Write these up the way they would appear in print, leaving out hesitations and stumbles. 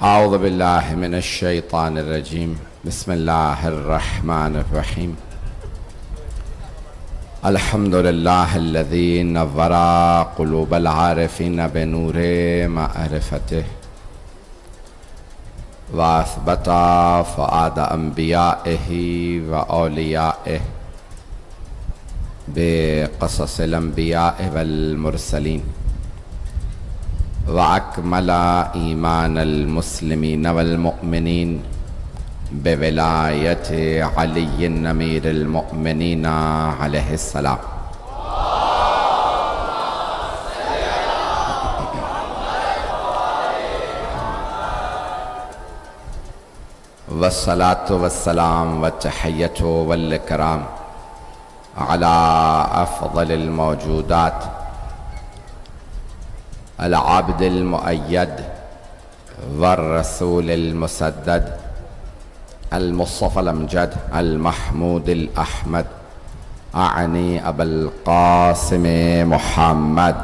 اعوذ باللہ من الشیطان الرجیم بسم اللہ الرحمن الرحیم الحمد للہ الذی نور قلوب العارفین بنور معرفتہ واثبت فؤاد انبیائہ واولیائہ بقصص الانبیاء والمرسلین وأكمل إيمان المسلمين والمؤمنين بولاية علي أمير المؤمنين عليه السلام والصلاة والسلام والتحية والإكرام على أفضل الموجودات العبد المؤيد والرسول المسدد المصطفى الأمجد المحمود الأحمد أعني أبا القاسم محمد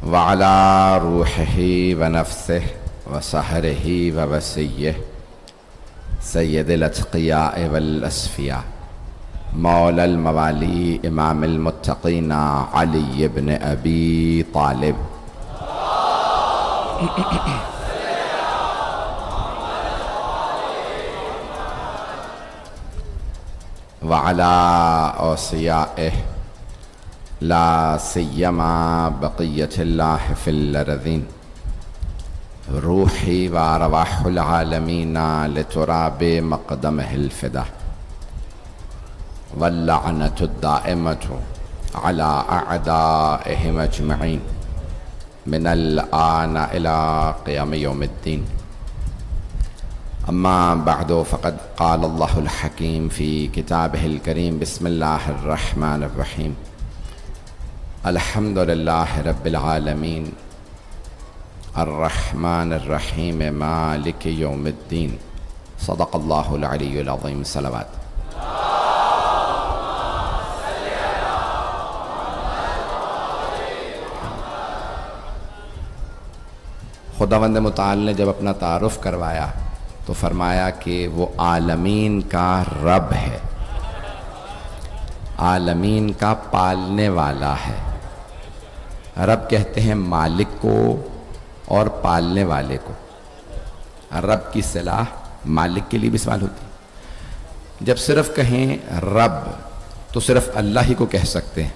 وعلى روحه ونفسه وسهره ووسيه سید الاتقیاء والاسفیاء مولا الموالی امام المتقین علی بن ابی طالب وعلی اوصیائہ لا سیما بقیت اللہ فی الارضین روحی و ارواح العالمین لتراب مقدمہ الفدا واللعنة الدائمة على أعدائهم أجمعين من الآن إلى قيام يوم الدين أما بعد فقد قال الله الحكيم في كتابه الكريم بسم الله الرحمن الرحيم الحمد لله رب العالمين الرحمن الرحیم مالک یوم الدین صدق اللہ العلی العظیم صلوات خداوند متعال نے جب اپنا تعارف کروایا تو فرمایا کہ وہ عالمین کا رب ہے، عالمین کا پالنے والا ہے۔ رب کہتے ہیں مالک کو اور پالنے والے کو۔ رب کی اصطلاح مالک کے لیے بھی استعمال ہوتی ہے۔ جب صرف کہیں رب تو صرف اللہ ہی کو کہہ سکتے ہیں،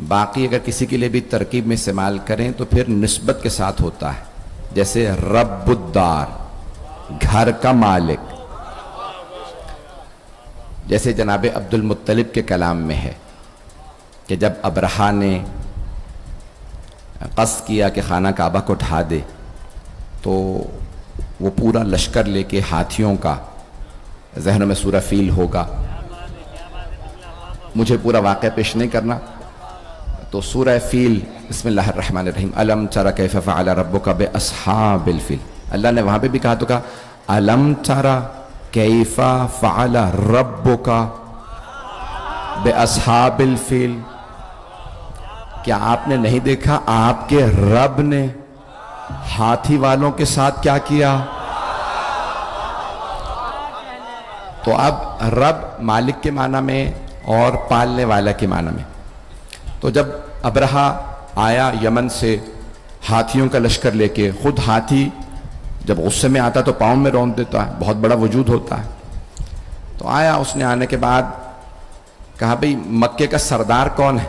باقی اگر کسی کے لیے بھی ترکیب میں استعمال کریں تو پھر نسبت کے ساتھ ہوتا ہے، جیسے رب الدار گھر کا مالک، جیسے جناب عبد المطلب کے کلام میں ہے کہ جب ابرہہ نے قصد کیا کہ خانہ کعبہ کو ڈھا دے تو وہ پورا لشکر لے کے ہاتھیوں کا، ذہنوں میں سورہ فیل ہوگا، مجھے پورا واقعہ پیش نہیں کرنا، تو سورہ فیل بسم اللہ الرحمن الرحیم الم تر کیف فعل ربک باصحاب الفیل، اللہ نے وہاں پہ بھی کہا تو کہا الم تر کیف فعل ربک باصحاب الفیل، کیا آپ نے نہیں دیکھا آپ کے رب نے ہاتھی والوں کے ساتھ کیا کیا؟ تو اب رب مالک کے معنی میں اور پالنے والا کے معنی میں۔ تو جب ابرہہ آیا یمن سے ہاتھیوں کا لشکر لے کے، خود ہاتھی جب غصے میں آتا تو پاؤں میں روند دیتا ہے، بہت بڑا وجود ہوتا ہے، تو آیا، اس نے آنے کے بعد کہا بھئی مکے کا سردار کون ہے؟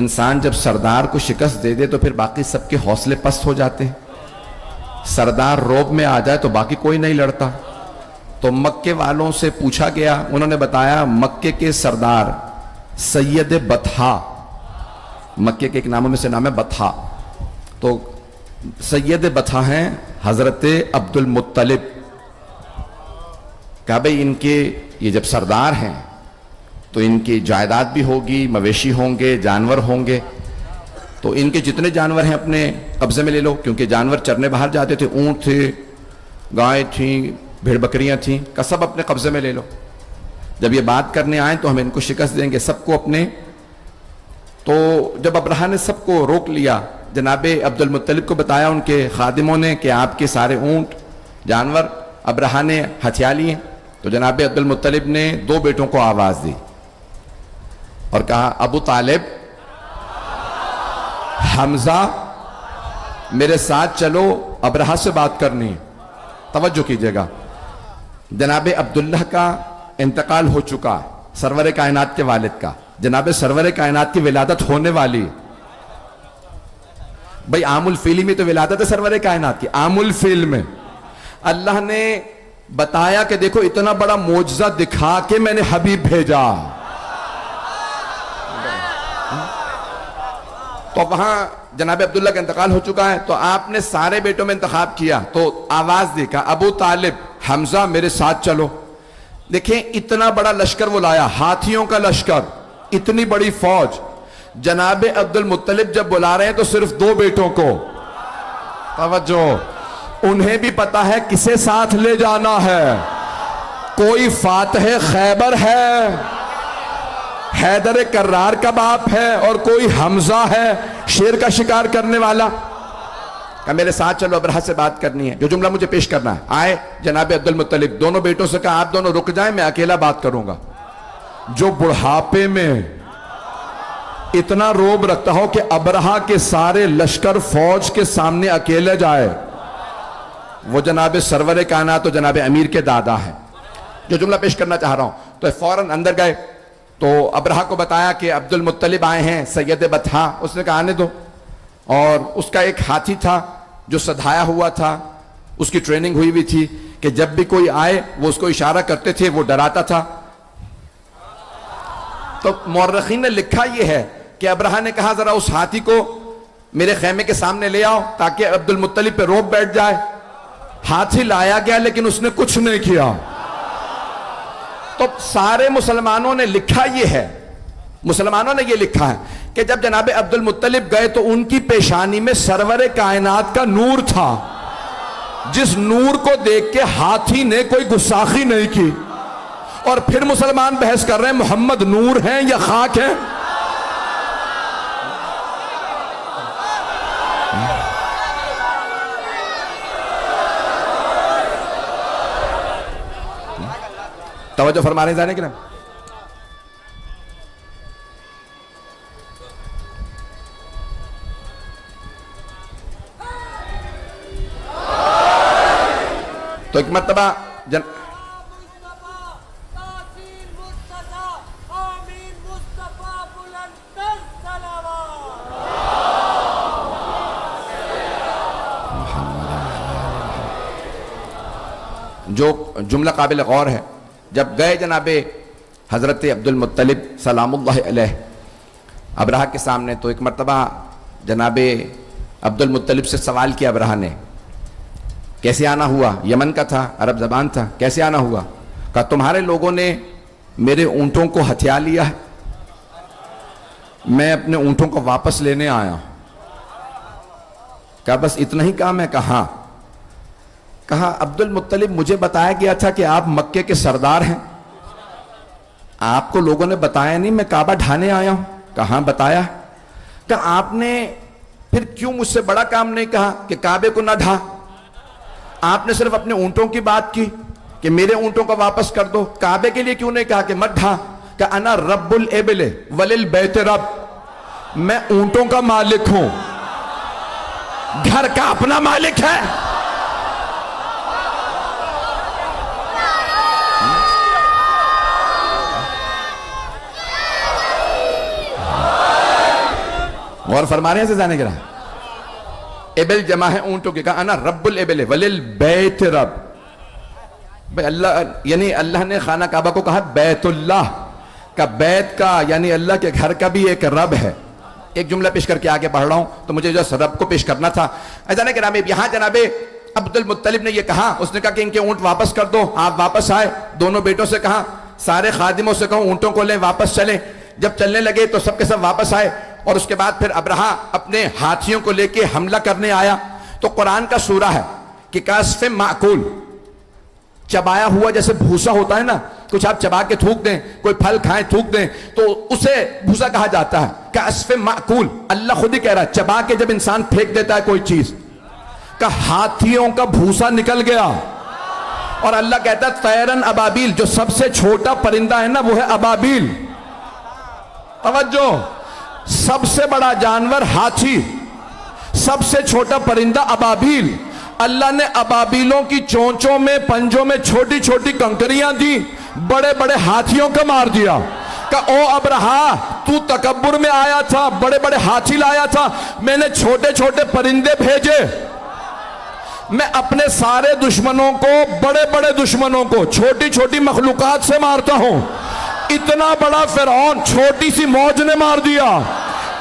انسان جب سردار کو شکست دے دے تو پھر باقی سب کے حوصلے پست ہو جاتے ہیں، سردار روب میں آ جائے تو باقی کوئی نہیں لڑتا۔ تو مکے والوں سے پوچھا گیا، انہوں نے بتایا مکے کے سردار سید بطحا، مکے کے ایک ناموں میں سے نام ہے بطحا، تو سید بطحا ہیں حضرت عبد المطلب۔ کہا بھئی ان کے یہ جب سردار ہیں تو ان کی جائیداد بھی ہوگی، مویشی ہوں گے، جانور ہوں گے، تو ان کے جتنے جانور ہیں اپنے قبضے میں لے لو، کیونکہ جانور چرنے باہر جاتے تھے، اونٹ تھے، گائے تھیں، بھیڑ بکریاں تھیں، کا سب اپنے قبضے میں لے لو۔ جب یہ بات کرنے آئیں تو ہم ان کو شکست دیں گے سب کو اپنے. تو جب ابرہہ نے سب کو روک لیا، جناب عبد المطلب کو بتایا ان کے خادموں نے کہ آپ کے سارے اونٹ جانور ابرہہ نے ہتھیا لیے. تو جناب عبد المطلب نے 2 بیٹوں کو آواز دی اور کہا ابو طالب، حمزہ، میرے ساتھ چلو، ابرہہ سے بات کرنی ہے. توجہ کیجئے گا، جناب عبداللہ کا انتقال ہو چکا، سرور کائنات کے والد کا. جناب سرور کائنات کی ولادت ہونے والی. بھئی عام الفیل میں تو ولادت ہے سرور کائنات کی. عام الفیل میں اللہ نے بتایا کہ دیکھو اتنا بڑا معجزہ دکھا کے میں نے حبیب بھیجا. تو وہاں جناب عبداللہ کا انتقال ہو چکا ہے، تو آپ نے سارے بیٹوں میں انتخاب کیا تو آواز دی، کہا ابو طالب، حمزہ، میرے ساتھ چلو. دیکھیں اتنا بڑا لشکر وہ لایا، ہاتھیوں کا لشکر، اتنی بڑی فوج. جناب عبد المطلب جب بلا رہے ہیں تو صرف 2 بیٹوں کو. توجہ، انہیں بھی پتا ہے کسے ساتھ لے جانا ہے. کوئی فاتح خیبر ہے، حیدر کرار کا باپ ہے، اور کوئی حمزہ ہے شیر کا شکار کرنے والا. کہ میرے ساتھ چلو، ابرہہ سے بات کرنی ہے، جو جملہ مجھے پیش کرنا ہے. آئے جناب عبد المطلب، دونوں بیٹوں سے کہا آپ دونوں رک جائیں، میں اکیلا بات کروں گا. جو بڑھاپے میں اتنا روب رکھتا ہو کہ ابرہہ کے سارے لشکر فوج کے سامنے اکیلے جائے، وہ جناب سرور کائنات و جناب امیر کے دادا ہے. جو جملہ پیش کرنا چاہ رہا ہوں، تو فوراً اندر گئے تو ابرہہ کو بتایا کہ عبد المطلب آئے ہیں سید بطحا. اس نے کہا آنے دو. اور اس کا ایک ہاتھی تھا جو سدھایا ہوا تھا، اس کی ٹریننگ ہوئی ہوئی تھی کہ جب بھی کوئی آئے وہ اس کو اشارہ کرتے تھے، وہ ڈراتا تھا. تو مورخین نے لکھا یہ ہے کہ ابرہہ نے کہا ذرا اس ہاتھی کو میرے خیمے کے سامنے لے آؤ تاکہ عبد المطلب پہ روب بیٹھ جائے. ہاتھی لایا گیا لیکن اس نے کچھ نہیں کیا. تو سارے مسلمانوں نے لکھا یہ ہے، مسلمانوں نے یہ لکھا ہے کہ جب جناب عبد المطلب گئے تو ان کی پیشانی میں سرور کائنات کا نور تھا، جس نور کو دیکھ کے ہاتھی نے کوئی گستاخی نہیں کی. اور پھر مسلمان بحث کر رہے ہیں محمد نور ہیں یا خاک ہیں. توجہ فرما رہے ہیں جانے کے نام. تو ایک مرتبہ جو جملہ قابل غور ہے، جب گئے جناب حضرت عبد المطلب سلام اللہ علیہ ابرہہ کے سامنے، تو ایک مرتبہ جناب عبد المطلب سے سوال کیا ابرہہ نے، کیسے آنا ہوا؟ یمن کا تھا، عرب زبان تھا، کیسے آنا ہوا؟ کہا تمہارے لوگوں نے میرے اونٹوں کو ہتھیا لیا ہے، میں اپنے اونٹوں کو واپس لینے آیا. کہا بس اتنا ہی کام ہے؟ کہا کہا عبد المطلب مجھے بتایا گیا تھا کہ آپ مکے کے سردار ہیں، آپ کو لوگوں نے بتایا نہیں، میں کعبہ ڈھانے آیا ہوں. کہاں بتایا؟ کہا آپ نے پھر کیوں مجھ سے بڑا کام نہیں کہا کہ کعبے کو نہ ڈھا؟ آپ نے صرف اپنے اونٹوں کی بات کی کہ میرے اونٹوں کو واپس کر دو، کعبے کے لیے کیوں نہیں کہا کہ مت ڈھا؟ کہ انا رب الابل وللبیت رب، میں اونٹوں کا مالک ہوں، گھر کا اپنا مالک ہے. اور فرما رہے ہیں سے جانے کے رہا، ابل جمع ہے اونٹوں کے. کہا انا رب الابل وللبیت رب. بھئی اللہ، یعنی اللہ نے خانہ کعبہ کو کہا بیت اللہ کا، بیت کا یعنی اللہ کے گھر کا بھی ایک رب ہے. ایک جملہ پیش کر کے آگے بڑھ رہا ہوں تو مجھے جو رب کو پیش کرنا تھا. جانے کے نام یہاں جناب عبد المطلب نے یہ کہا، اس نے کہا کہ ان کے اونٹ واپس کر دو. آپ واپس آئے، دونوں بیٹوں سے کہا، سارے خادموں سے کہو اونٹوں کو لیں، واپس چلیں. جب چلنے لگے تو سب کے سب واپس آئے، اور اس کے بعد پھر ابرہہ اپنے ہاتھیوں کو لے کے حملہ کرنے آیا. تو قرآن کا سورہ ہے کہ کاسف معقول، چبایا ہوا جیسے بھوسا ہوتا ہے نا، کچھ آپ چبا کے تھوک دیں, کوئی پھل کھائیں تھوک دیں تو اسے بھوسا کہا جاتا ہے, کعصف معقول. اللہ خود ہی کہہ رہا ہے چبا کے جب انسان پھینک دیتا ہے کوئی چیز کہ ہاتھیوں کا بھوسا نکل گیا. اور اللہ کہتا ہے طیرن ابابیل, جو سب سے چھوٹا پرندہ ہے نا وہ ہے ابابیل. توجہ, سب سے بڑا جانور ہاتھی, سب سے چھوٹا پرندہ ابابیل. اللہ نے ابابیلوں کی چونچوں میں پنجوں میں چھوٹی چھوٹی کنکریاں دی, بڑے بڑے ہاتھیوں کا مار دیا کہ او ابرہا تو تکبر میں آیا تھا, بڑے بڑے ہاتھی لایا تھا, میں نے چھوٹے چھوٹے پرندے بھیجے. میں اپنے سارے دشمنوں کو, بڑے بڑے دشمنوں کو چھوٹی چھوٹی مخلوقات سے مارتا ہوں. اتنا بڑا فرعون چھوٹی سی موج نے مار دیا,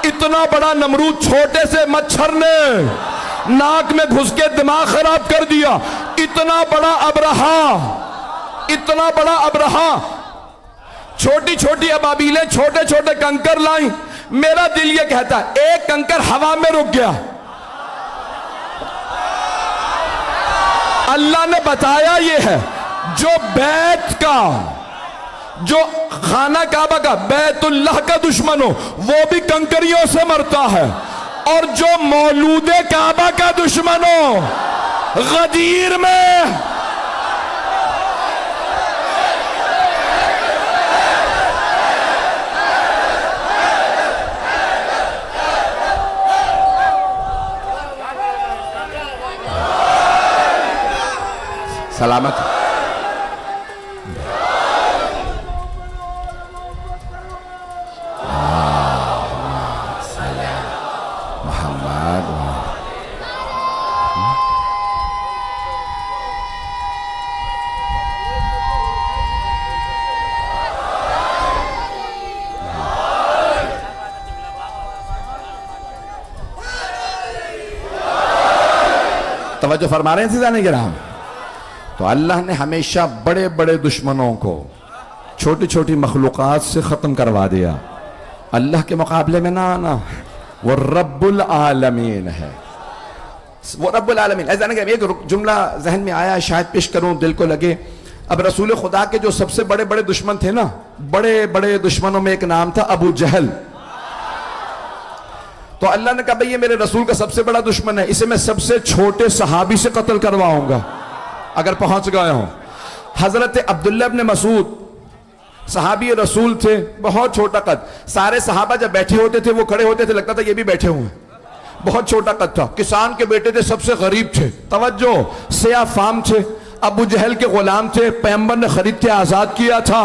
اتنا بڑا نمرود چھوٹے سے مچھر نے ناک میں گھس کے دماغ خراب کر دیا. اتنا بڑا ابرہا, اتنا بڑا ابرہا, چھوٹی چھوٹی ابابیلیں چھوٹے چھوٹے کنکر لائیں. میرا دل یہ کہتا ہے ایک کنکر ہوا میں رک گیا. اللہ نے بتایا یہ ہے جو بیت کا, جو خانہ کعبہ کا, بیت اللہ کا دشمن ہو وہ بھی کنکریوں سے مرتا ہے, اور جو مولود کعبہ کا دشمن ہو غدیر میں سلامت توجہ فرما رہے ہیں عزیزان کرام. تو اللہ نے ہمیشہ بڑے بڑے دشمنوں کو چھوٹی چھوٹی مخلوقات سے ختم کروا دیا. اللہ کے مقابلے میں نہ آنا, وہ رب العالمین ہے, وہ رب العالمین. ایک جملہ ذہن میں آیا, شاید پیش کروں, دل کو لگے. اب رسول خدا کے جو سب سے بڑے بڑے دشمن تھے نا, بڑے بڑے دشمنوں میں ایک نام تھا ابو جہل. تو اللہ نے کہا بھئی یہ میرے رسول کا سب سے بڑا دشمن ہے, اسے میں سب سے چھوٹے صحابی سے قتل کرواؤں گا اگر پہنچ گئے ہوں. حضرت عبداللہ ابن مسعود صحابی رسول تھے, بہت چھوٹا قد. سارے صحابہ جب بیٹھے ہوتے تھے وہ کھڑے ہوتے تھے, لگتا تھا یہ بھی بیٹھے ہوئے. بہت چھوٹا قد تھا, کسان کے بیٹے تھے, سب سے غریب تھے. توجہ, سیاہ فام تھے, ابو جہل کے غلام تھے, پیغمبر نے خرید کے آزاد کیا تھا.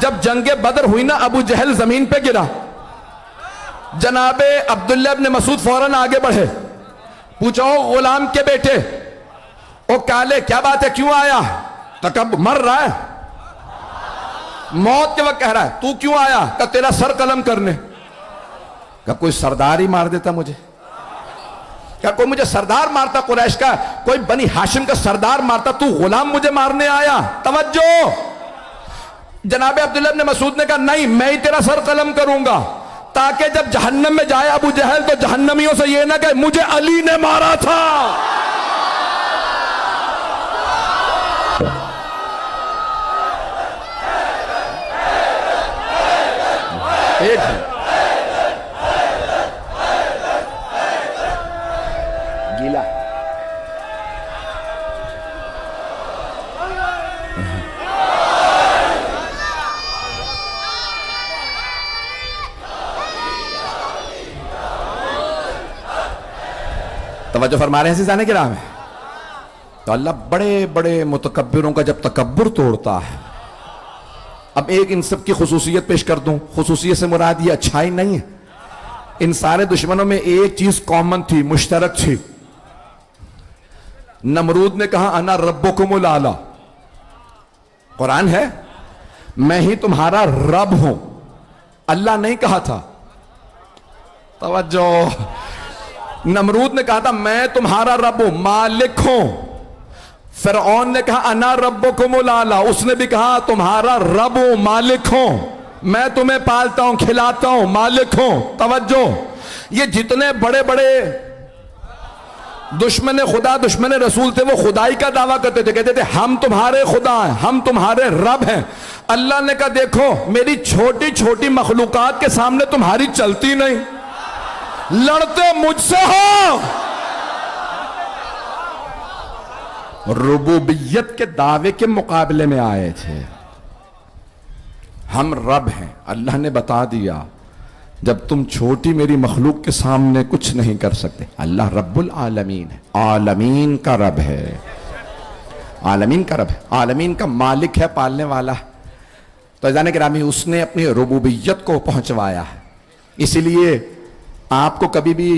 جب جنگ بدر ہوئی نا, ابو جہل زمین پہ گرا. جناب عبداللہ ابن مسعود فوراً آگے بڑھے, پوچھا غلام کے بیٹے, او کالے کیا بات ہے, کیوں آیا؟ تکب مر رہا ہے, موت کے وقت کہہ رہا ہے, تو کیوں آیا؟ کہ تیرا سر قلم کرنے. کہ کوئی سردار ہی مار دیتا مجھے, کہ کوئی مجھے سردار مارتا, قریش کا کوئی بنی ہاشم کا سردار مارتا, تو غلام مجھے مارنے آیا. توجہ, جناب عبداللہ ابن مسعود نے کہا نہیں, میں ہی تیرا سر قلم کروں گا, تاکہ جب جہنم میں جائے ابو جہل تو جہنمیوں سے یہ نہ کہے مجھے علی نے مارا تھا. گیلا توجہ فرما رہے ہیں عزیزان کرام. تو اللہ بڑے بڑے متکبروں کا جب تکبر توڑتا ہے. اب ایک ان سب کی خصوصیت پیش کر دوں, خصوصیت سے مراد یہ اچھائی نہیں ہے, ان سارے دشمنوں میں ایک چیز کامن تھی, مشترک تھی. نمرود نے کہا انا ربکم الاعلی, قرآن ہے, میں ہی تمہارا رب ہوں. اللہ نہیں کہا تھا. توجہ, نمرود نے کہا تھا میں تمہارا رب ہوں, مالک ہوں. فرعون نے کہا انا ربکم الاعلی, اس نے بھی کہا تمہارا رب ہوں, مالک ہوں, میں تمہیں پالتا ہوں, کھلاتا ہوں, مالک ہوں. توجہ, یہ جتنے بڑے بڑے دشمن خدا دشمن رسول تھے، وہ خدائی کا دعویٰ کرتے تھے، کہتے تھے ہم تمہارے خدا ہیں، ہم تمہارے رب ہیں۔ اللہ نے کہا دیکھو میری چھوٹی چھوٹی مخلوقات کے سامنے تمہاری چلتی نہیں، لڑتے مجھ سے ہو۔ ربوبیت کے دعوے کے مقابلے میں آئے تھے، ہم رب ہیں۔ اللہ نے بتا دیا جب تم چھوٹی میری مخلوق کے سامنے کچھ نہیں کر سکتے، اللہ رب العالمین ہے، عالمین کا رب ہے، عالمین کا رب ہے، عالمین کا مالک ہے، پالنے والا ہے۔ تو عزیزان گرامی اس نے اپنی ربوبیت کو پہنچوایا ہے، اسی لیے آپ کو کبھی بھی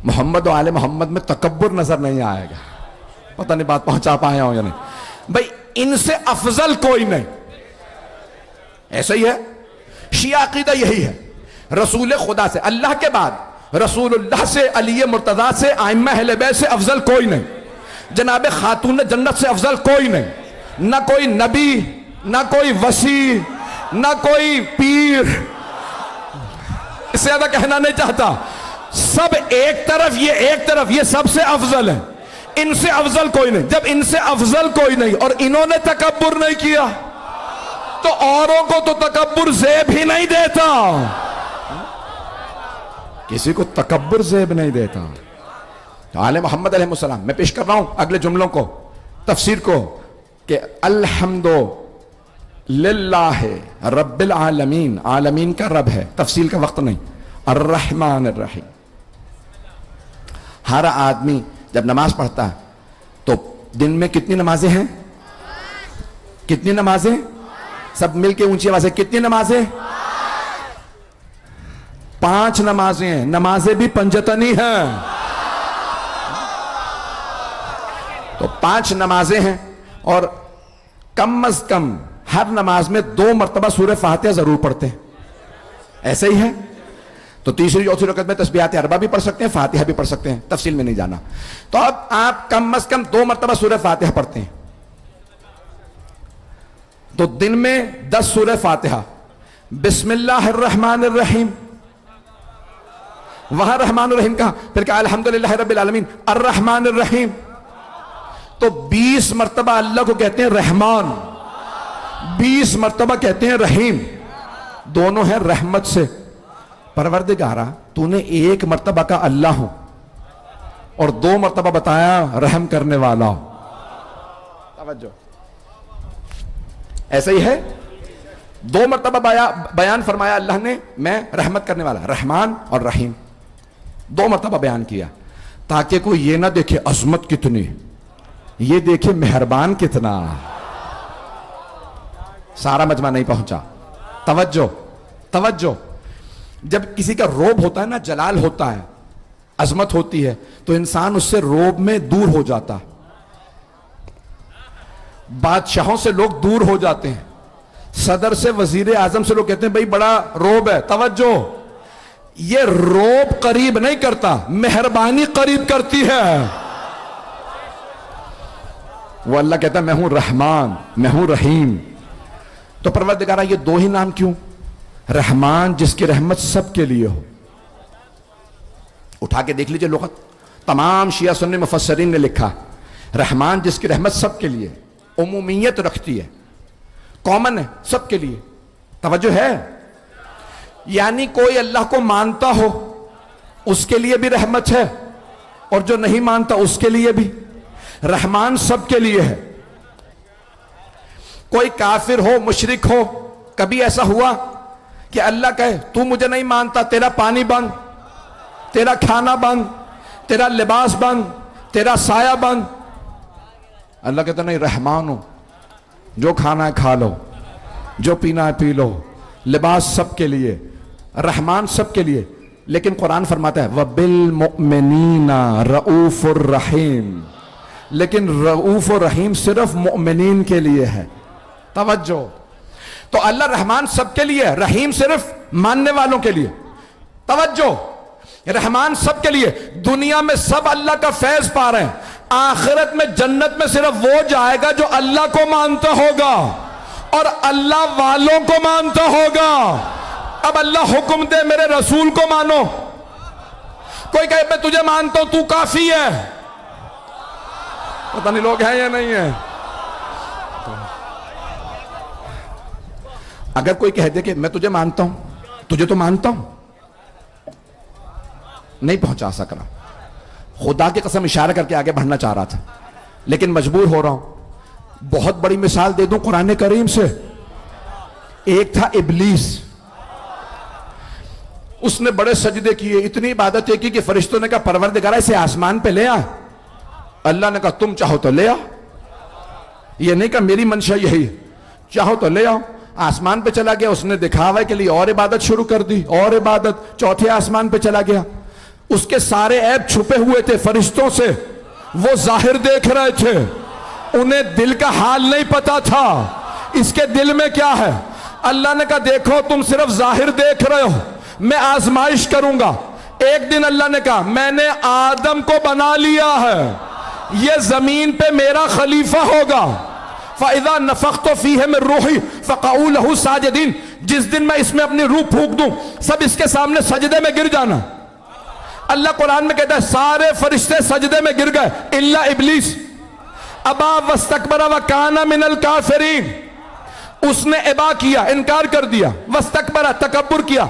محمد و آل محمد میں تکبر نظر نہیں آئے گا۔ پتہ نہیں بات پہنچا پائے ہوں یا نہیں، بھئی ان سے افضل کوئی نہیں، ایسا ہی ہے۔ شیعہ عقیدہ یہی ہے، رسول خدا سے، اللہ کے بعد رسول اللہ سے، علی مرتضیٰ سے، ائمہ اہل بیت سے افضل کوئی نہیں، جناب خاتون جنت سے افضل کوئی نہیں، نہ کوئی نبی، نہ کوئی وسیع، نہ کوئی پیر، اس سے زیادہ کہنا نہیں چاہتا، سب ایک طرف، یہ ایک طرف، یہ سب سے افضل ہے، ان سے افضل کوئی نہیں۔ جب ان سے افضل کوئی نہیں اور انہوں نے تکبر نہیں کیا تو اوروں کو تو تکبر زیب ہی نہیں دیتا، کسی کو تکبر زیب نہیں دیتا۔ آل محمد علیہ السلام، میں پیش کر رہا ہوں اگلے جملوں کو، تفسیر کو، کہ الحمد للہ رب العالمین، عالمین کا رب ہے، تفصیل کا وقت نہیں، الرحمن الرحیم۔ ہر آدمی جب نماز پڑھتا ہے تو دن میں کتنی نمازیں ہیں؟ کتنی نمازیں؟ سب مل کے اونچی آواز ہے، کتنی نمازیں؟ 5 نمازیں ہیں، نمازیں بھی پنجتنی ہیں، تو 5 نمازیں ہیں، اور کم از کم ہر نماز میں 2 مرتبہ سورہ فاتحہ ضرور پڑھتے ہیں، ایسے ہی ہے۔ تو تیسری چوتھی رکعت میں تسبیحات اربع بھی پڑھ سکتے ہیں، فاتحہ بھی پڑھ سکتے ہیں، تفصیل میں نہیں جانا۔ تو اب آپ کم از کم 2 مرتبہ سورہ فاتحہ پڑھتے ہیں، تو دن میں 10 سورہ فاتحہ، بسم اللہ الرحمن الرحیم، وہاں رحمان الرحیم کہا، پھر کہا الحمدللہ رب العالمین الرحمن الرحیم، تو 20 مرتبہ اللہ کو کہتے ہیں رحمان، 20 مرتبہ کہتے ہیں رحیم، دونوں ہیں رحمت سے۔ پروردگارہ تو نے 1 مرتبہ کا اللہ ہوں اور 2 مرتبہ بتایا رحم کرنے والا ہوں، توجہ، ایسا ہی ہے، 2 مرتبہ بیان فرمایا اللہ نے، میں رحمت کرنے والا، رحمان اور رحیم، 2 مرتبہ بیان کیا، تاکہ کوئی یہ نہ دیکھے عظمت کتنی، یہ دیکھے مہربان کتنا۔ سارا مجمع نہیں پہنچا، توجہ توجہ۔ جب کسی کا روب ہوتا ہے نا، جلال ہوتا ہے، عظمت ہوتی ہے، تو انسان اس سے روب میں دور ہو جاتا، بادشاہوں سے لوگ دور ہو جاتے ہیں، صدر سے، وزیر اعظم سے لوگ کہتے ہیں بھئی بڑا روب ہے، توجہ، یہ روب قریب نہیں کرتا، مہربانی قریب کرتی ہے۔ وہ اللہ کہتا ہے میں ہوں رحمان، میں ہوں رحیم۔ تو پروردگارہ یہ 2 ہی نام کیوں؟ رحمان جس کی رحمت سب کے لیے ہو، اٹھا کے دیکھ لیجئے لغت، تمام شیعہ سنی مفسرین نے لکھا، رحمان جس کی رحمت سب کے لیے، عمومیت رکھتی ہے، کامن ہے سب کے لیے، توجہ ہے، یعنی کوئی اللہ کو مانتا ہو اس کے لیے بھی رحمت ہے، اور جو نہیں مانتا اس کے لیے بھی، رحمان سب کے لیے ہے۔ کوئی کافر ہو، مشرک ہو، کبھی ایسا ہوا کہ اللہ کہے تو مجھے نہیں مانتا، تیرا پانی بند، تیرا کھانا بند، تیرا لباس بند، تیرا سایہ بند؟ اللہ کہتا نہیں، رحمان ہو، جو کھانا ہے کھا لو، جو پینا ہے پی لو، لباس سب کے لیے، رحمان سب کے لیے۔ لیکن قرآن فرماتا ہے وَبِالْمُؤْمِنِينَ رَؤُوفُ الرَّحِيمُ، لیکن رؤوف و رحیم صرف مؤمنین کے لیے ہے، توجہ۔ تو اللہ رحمان سب کے لیے، رحیم صرف ماننے والوں کے لیے، توجہ، رحمان سب کے لیے۔ دنیا میں سب اللہ کا فیض پا رہے ہیں، آخرت میں جنت میں صرف وہ جائے گا جو اللہ کو مانتا ہوگا اور اللہ والوں کو مانتا ہوگا۔ اب اللہ حکم دے میرے رسول کو مانو، کوئی کہے میں تجھے مانتا ہوں تو کافی ہے، پتہ نہیں لوگ ہیں یا نہیں ہیں. اگر کوئی کہہ دے کہ میں تجھے مانتا ہوں, تجھے تو مانتا ہوں, نہیں پہنچا سک رہا. خدا کی قسم اشارہ کر کے آگے بڑھنا چاہ رہا تھا لیکن مجبور ہو رہا ہوں. بہت بڑی مثال دے دوں قرآن کریم سے. ایک تھا ابلیس, اس نے بڑے سجدے کیے, اتنی عبادتیں کی کہ فرشتوں نے کہا پروردگار اسے آسمان پہ لے آ. اللہ نے کہا تم چاہو تو لے آ, یہ نہیں کہ میری منشا یہی ہے, چاہو تو لے آؤ. آسمان پہ چلا گیا, اس نے دکھاوے کے لیے اور عبادت شروع کر دی, اور عبادت. چوتھے آسمان پہ چلا گیا, اس کے سارے عیب چھپے ہوئے تھے فرشتوں سے, وہ ظاہر دیکھ رہے تھے, انہیں دل کا حال نہیں پتا تھا اس کے دل میں کیا ہے. اللہ نے کہا دیکھو تم صرف ظاہر دیکھ رہے ہو, میں آزمائش کروں گا. ایک دن اللہ نے کہا میں نے آدم کو بنا لیا ہے, یہ زمین پہ میرا خلیفہ ہوگا. فَإِذَا نَفَخْتُ فِيهِ مِن رُوحِي فَقَعُوا لَهُ سَاجِدِينَ. جس دن میں اس میں اپنی روح پھونک دوں سب اس کے سامنے سجدے میں گر جانا. اللہ قرآن میں کہتا ہے سارے فرشتے سجدے میں گر گئے الا ابلیس. ابا واستکبر وکان من الکافرین, اس نے ابا کیا, انکار کر دیا. واستکبر, تکبر کیا.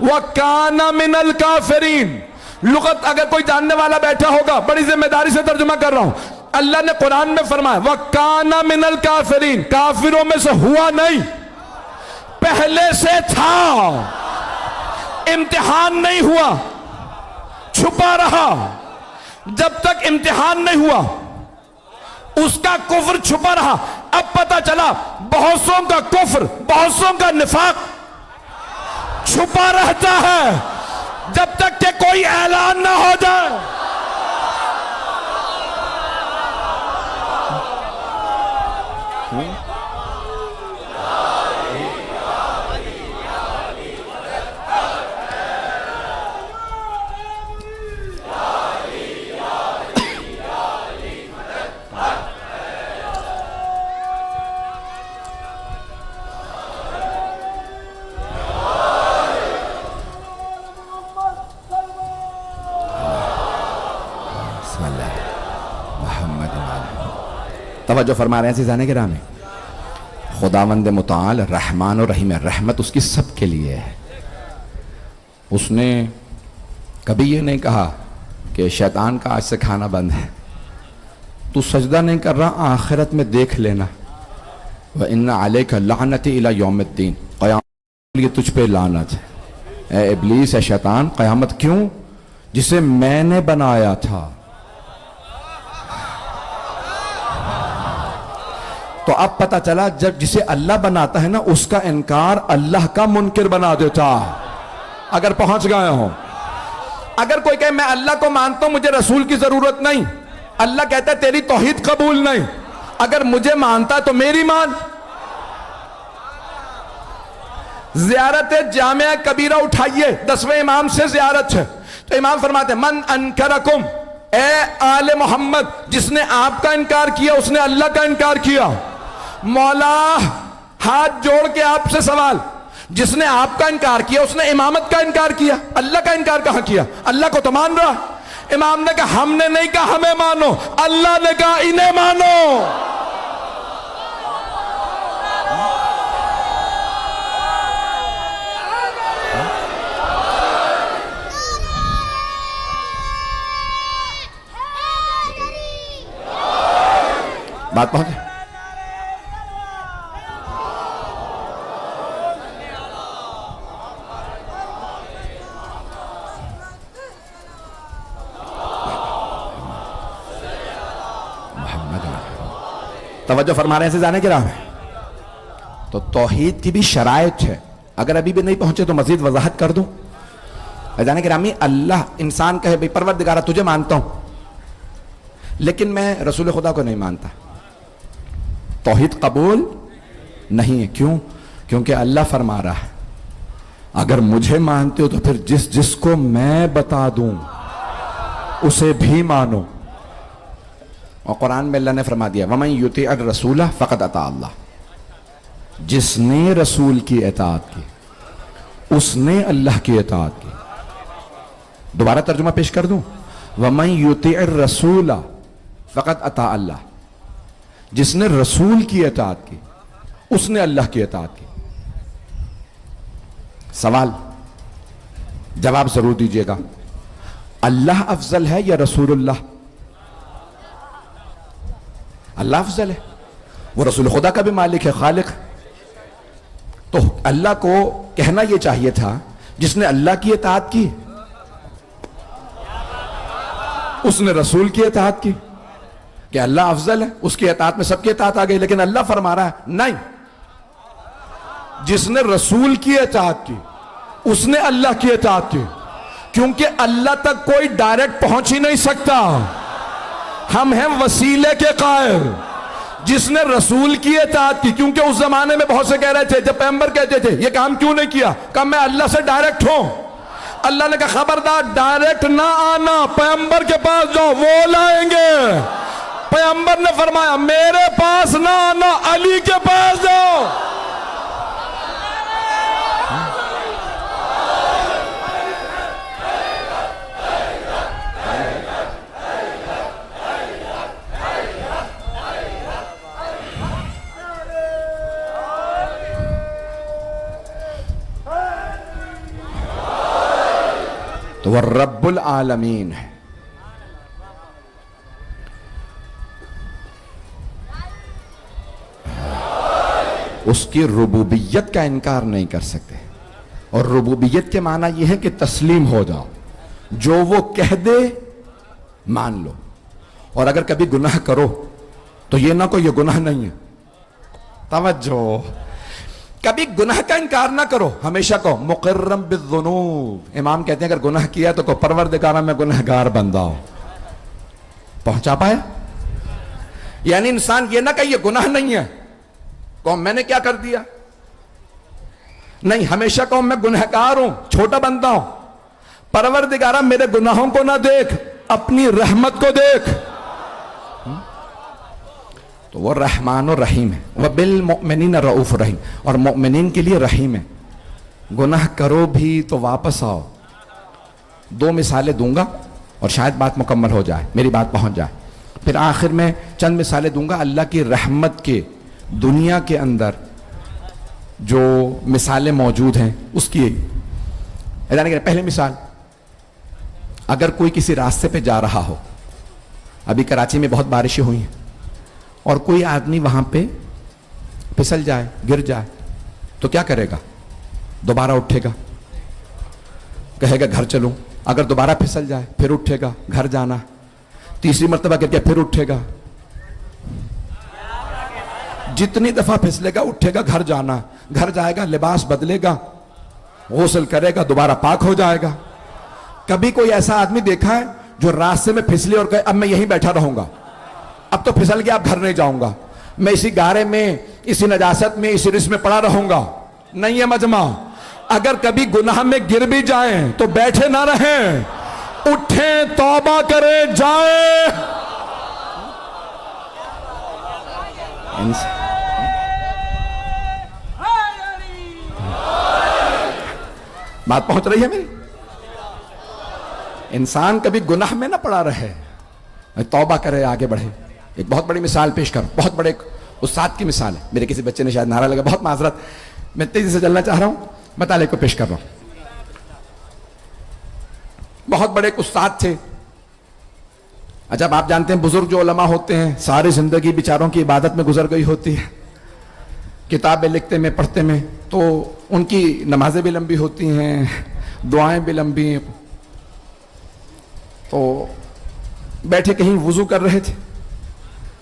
وکان من الکافرین. لغت اگر کوئی جاننے والا بیٹھا ہوگا, بڑی ذمہ داری سے ترجمہ کر رہا ہوں. اللہ نے قرآن میں فرمایا وَكَانَ مِنَ الْكَافِرِينَ, کافروں میں سے ہوا نہیں, پہلے سے تھا, امتحان نہیں ہوا, چھپا رہا. جب تک امتحان نہیں ہوا اس کا کفر چھپا رہا. اب پتا چلا بہتوں کا کفر, بہتوں کا نفاق چھپا رہتا ہے جب تک کہ کوئی اعلان نہ ہو جائے. توجہ فرما رہے ہیں عزیزان گرامی, خداوند متعال رحمان و رحیم, رحمت اس کی سب کے لیے ہے. اس نے کبھی یہ نہیں کہا کہ شیطان کا آج سے کھانا بند ہے, تو سجدہ نہیں کر رہا, آخرت میں دیکھ لینا. وَإِنَّ عَلَيْكَ لَعْنَتِ إِلَى يَوْمِ الدِّينِ, قیامت کے لیے تجھ پہ لعنت ہے. اے ابلیس, اے شیطان, قیامت کیوں؟ جسے میں نے بنایا تھا. تو اب پتہ چلا جب جسے اللہ بناتا ہے نا, اس کا انکار اللہ کا منکر بنا دیتا. اگر پہنچ گئے ہوں, اگر کوئی کہے میں اللہ کو مانتا ہوں مجھے رسول کی ضرورت نہیں, اللہ کہتا ہے تیری توحید قبول نہیں, اگر مجھے مانتا ہے تو میری مان. زیارت جامعہ کبیرہ اٹھائیے, 10ویں امام سے زیارت ہے. تو امام فرماتے ہیں من انکرکم, اے آل محمد, جس نے آپ کا انکار کیا اس نے اللہ کا انکار کیا. مولا ہاتھ جوڑ کے آپ سے سوال, جس نے آپ کا انکار کیا اس نے امامت کا انکار کیا, اللہ کا انکار کہاں کیا؟ اللہ کو تو مان رہا. امام نے کہا ہم نے نہیں کہا ہمیں مانو, اللہ نے کہا انہیں مانو. بات پہنچے؟ توجہ فرما رہے ہیں عزیزان کرام. تو توحید کی بھی شرائط ہے, اگر ابھی بھی نہیں پہنچے تو مزید وضاحت کر دوں. عزیزان کرامی, اللہ انسان کہے بھئی پروردگارہ تجھے مانتا ہوں لیکن میں رسول خدا کو نہیں مانتا, توحید قبول نہیں ہے. کیوں؟ کیونکہ اللہ فرما رہا ہے اگر مجھے مانتے ہو تو پھر جس جس کو میں بتا دوں اسے بھی مانو. اور قرآن میں اللہ نے فرما دیا وَمَن يُطِعِ الرَّسُولَ فَقَدْ أَطَاعَ اللَّهَ, جس نے رسول کی اطاعت کی اس نے اللہ کی اطاعت کی. دوبارہ ترجمہ پیش کر دوں, وَمَن يُطِعِ الرَّسُولَ فَقَدْ أَطَاعَ اللَّهَ، جس نے رسول کی اطاعت کی اس نے اللہ کی اطاعت کی۔ سوال جواب ضرور دیجئے گا، اللہ افضل ہے یا رسول اللہ؟ اللہ افضل ہے، وہ رسول خدا کا بھی مالک ہے، خالق۔ تو اللہ کو کہنا یہ چاہیے تھا جس نے اللہ کی اطاعت کی اس نے رسول کی اطاعت کی، کہ اللہ افضل ہے، اس کی اطاعت میں سب کی اطاعت آ گئی۔ لیکن اللہ فرما رہا ہے نہیں، جس نے رسول کی اطاعت کی اس نے اللہ کی اطاعت کی، کیونکہ اللہ تک کوئی ڈائریکٹ پہنچ ہی نہیں سکتا، ہم ہیں وسیلے کے قائل۔ جس نے رسول کی اطاعت کی، کیونکہ اس زمانے میں بہت سے کہہ رہے تھے، جب پیغمبر کہتے تھے یہ کام کیوں نہیں کیا، کہا میں اللہ سے ڈائریکٹ ہوں۔ اللہ نے کہا خبردار ڈائریکٹ نہ آنا، پیغمبر کے پاس جاؤ وہ لائیں گے۔ پیغمبر نے فرمایا میرے پاس نہ آنا، علی کے پاس جاؤ۔ تو وہ رب العالمین ہے۔ اس کی ربوبیت کا انکار نہیں کر سکتے، اور ربوبیت کے معنی یہ ہے کہ تسلیم ہو جاؤ، جو وہ کہہ دے مان لو۔ اور اگر کبھی گناہ کرو تو یہ نہ کو یہ گناہ نہیں ہے، توجہ، کبھی گناہ کا انکار نہ کرو، ہمیشہ کو مقرم بالذنوب۔ امام کہتے ہیں اگر گناہ کیا تو کو پروردگارا میں گناہگار بندہ ہو۔ پہنچا پایا؟ یعنی انسان یہ نہ کہ یہ گناہ نہیں ہے، قوم میں نے کیا کر دیا، نہیں، ہمیشہ قوم میں گنہگار ہوں، چھوٹا بندہ ہوں، پروردگارا میرے گناہوں کو نہ دیکھ، اپنی رحمت کو دیکھ۔ تو وہ رحمان و رحیم ہے، وہ بالمؤمنین رؤوف رحیم، اور مؤمنین کے لیے رحیم ہے۔ گناہ کرو بھی تو واپس آؤ۔ دو مثالیں دوں گا اور شاید بات مکمل ہو جائے، میری بات پہنچ جائے، پھر آخر میں چند مثالیں دوں گا اللہ کی رحمت کے دنیا کے اندر جو مثالیں موجود ہیں اس کی۔ پہلی مثال، اگر کوئی کسی راستے پہ جا رہا ہو، ابھی کراچی میں بہت بارشیں ہوئی ہیں، اور کوئی آدمی وہاں پہ پھسل جائے، گر جائے، تو کیا کرے گا؟ دوبارہ اٹھے گا، کہے گا گھر چلوں۔ اگر دوبارہ پھسل جائے پھر اٹھے گا، گھر جانا، تیسری مرتبہ گر کے پھر اٹھے گا، جتنی دفعہ پھسلے گا اٹھے گا، گھر جانا، گھر جائے گا، لباس بدلے گا، غسل کرے گا، دوبارہ پاک ہو جائے گا۔ کبھی کوئی ایسا آدمی دیکھا ہے جو راستے میں پھسلے اور کہے اب میں یہیں بیٹھا رہوں گا، اب تو پھسل گیا، اب گھر نہیں جاؤں گا، میں اسی گارے میں، اسی نجاست میں، اسی رس میں پڑا رہوں گا؟ نہیں ہے مجمع۔ اگر کبھی گناہ میں گر بھی جائیں تو بیٹھے نہ رہیں، اٹھیں، توبہ کریں، جائیں۔ بات پہنچ رہی ہے میری؟ انسان کبھی گناہ میں نہ پڑا رہے، توبہ کرے، آگے بڑھے۔ ایک بہت بڑی مثال پیش کروں، بہت بڑے ایک استاد کی مثال ہے، میرے کسی بچے نے شاید نعرہ لگا، بہت معذرت، میں تیزی سے چلنا چاہ رہا ہوں، مطالعے کو پیش کر رہا ہوں۔ بہت بڑے ایک استاد تھے۔ اچھا آپ جانتے ہیں بزرگ جو علماء ہوتے ہیں ساری زندگی بیچاروں کی عبادت میں گزر گئی ہوتی ہے، کتابیں لکھتے میں، پڑھتے میں، تو ان کی نمازیں بھی لمبی ہوتی ہیں، دعائیں بھی لمبی۔ تو بیٹھے کہیں وضو کر رہے تھے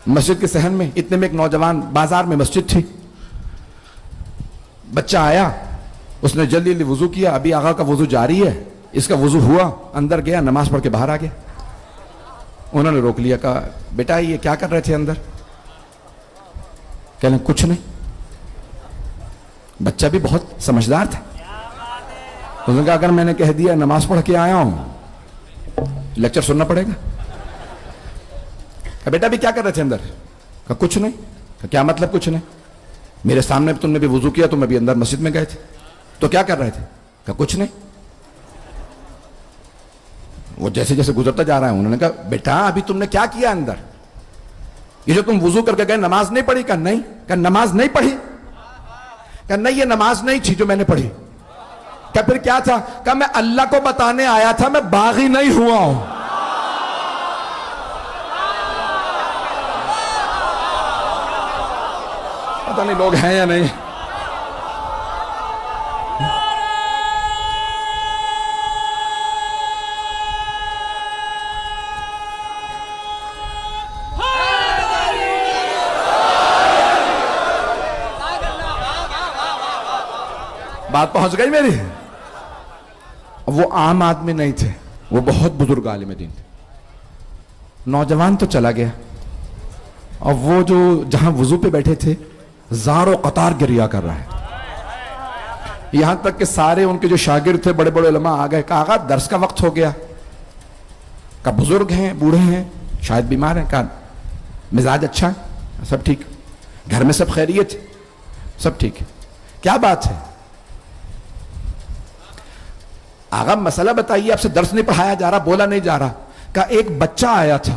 مسجد کے صحن میں، اتنے میں ایک نوجوان، بازار میں مسجد تھی، بچہ آیا، اس نے جلدی جلدی وضو کیا، ابھی آقا کا وضو جاری ہے، اس کا وضو ہوا، اندر گیا، نماز پڑھ کے باہر آ گیا۔ انہوں نے روک لیا، کہا بیٹا یہ کیا کر رہے تھے اندر؟ کہنے کچھ نہیں۔ بچہ بھی بہت سمجھدار تھا، انہوں نے کہا اگر میں نے کہہ دیا نماز پڑھ کے آیا ہوں، لیکچر سننا پڑے گا۔ کہا بیٹا بھی کیا کر رہے تھے اندر؟ کہا کچھ نہیں۔ کہا کیا مطلب کچھ نہیں؟ میرے سامنے تم نے بھی وضو کیا، تم ابھی اندر مسجد میں گئے تھے، تو کیا کر رہے تھے؟ کہا کچھ نہیں۔ وہ جیسے جیسے گزرتا جا رہا ہے انہوں نے کہا بیٹا ابھی تم نے کیا کیا اندر؟ یہ جو تم وضو کر کے گئے نماز نہیں پڑھی؟ کہا نہیں. کہا نماز نہیں پڑھی؟ کہا نہیں یہ نماز نہیں تھی جو میں نے پڑھی. کہا پھر کیا تھا؟ کہا میں اللہ کو بتانے آیا تھا میں باغی نہیں ہوا ہوں. پتہ نہیں لوگ ہیں یا نہیں. بات پہنچ گئی میری. وہ عام آدمی نہیں تھے, وہ بہت بزرگ عالم دین تھے. نوجوان تو چلا گیا اور وہ جو جہاں وضو پہ بیٹھے تھے زار و قطار گریا کر رہا ہے. یہاں تک کہ سارے ان کے جو شاگرد تھے بڑے بڑے علماء آ گئے. کہا آقا درس کا وقت ہو گیا. کہا بزرگ ہیں بوڑھے ہیں شاید بیمار ہیں. کہا مزاج اچھا ہے سب ٹھیک, گھر میں سب خیریت سب ٹھیک ہے, کیا بات ہے؟ آقا مسئلہ بتائیے, آپ سے درس نہیں پڑھایا جا رہا, بولا نہیں جا رہا. کہا ایک بچہ آیا تھا